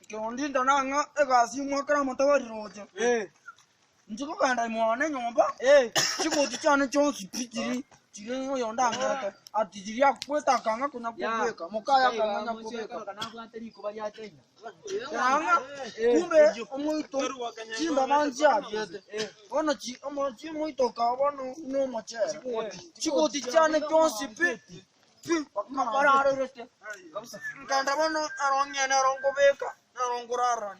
Kiondinda nanga egasi mwakara matawari roje. Njiko kanda mwana nyomba. Chiko tichane chonsi pitiri. Chiko yonda ngata. Atijiri akweta kanga kuna kubeka. Mukaya kanga kubeka. Kana bwateri ko bari atenya. Kanga kumbe omuito chimba manja byete. Bona chi omochi muito ka bono no moche. Chiko tichane chonsi pitiri. Maparare rete. Kanda bono arongene arongobeka. Arongorara.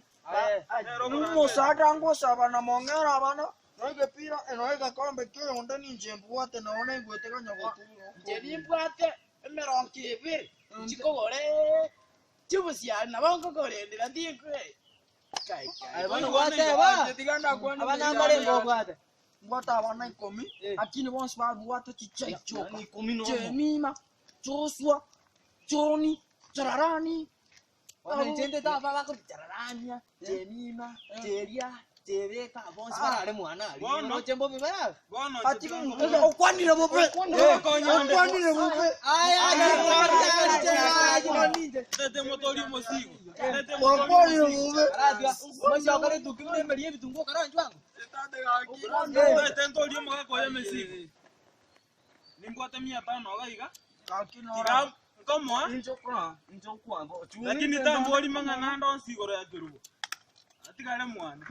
Musada ngo sabana mongera bana. Noige pira enoiga kombe ke onda ninje mbuate na one ngwete kanya goturo. Jeri mbwate emeronki ibiri. Chikogore. Chibusia na bango gore ndira ndikwe. Kai. Bana gwate ba. Abana ngore ngo gwate. Gwata abana 10. Akini bonse ba gwate chichai choka. Ni 10 no. Jemima. Joshua. Johnny. Chararani. Wanjende da baba ko jararania. Jemima. Jeria. Jebeka bonse barare mwana ali. No chembo bibara. Ati okwanire bobe. Okwanire bobe. Tete motori mosigo. Okwanire bobe. Masha kare dukimne meriye bitungo karanjwa. Tete ntori mo ka koya mesigo. Nimbwate 500 gaiga. Kakina. Kama Njokwa. lakini tambori mangana ndo nsigoro ya kirugo. Atikale mwana.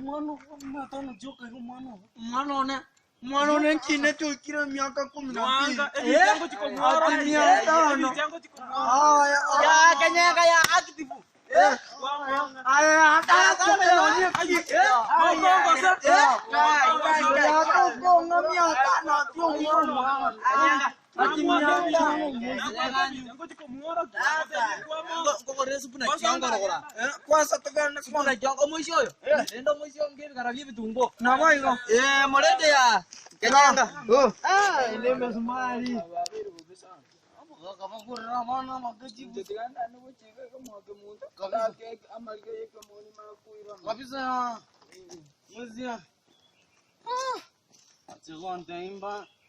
Mwana one kine tukira miaka 12. Mwanga chango chiko mwara. Chango chiko mwara. Ya kanyaga ya active. Aya hata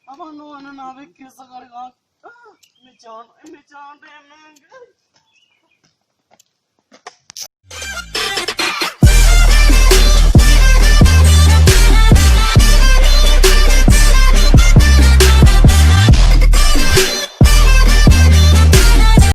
Abano wana na vekesa kare ka. Mechan de menge.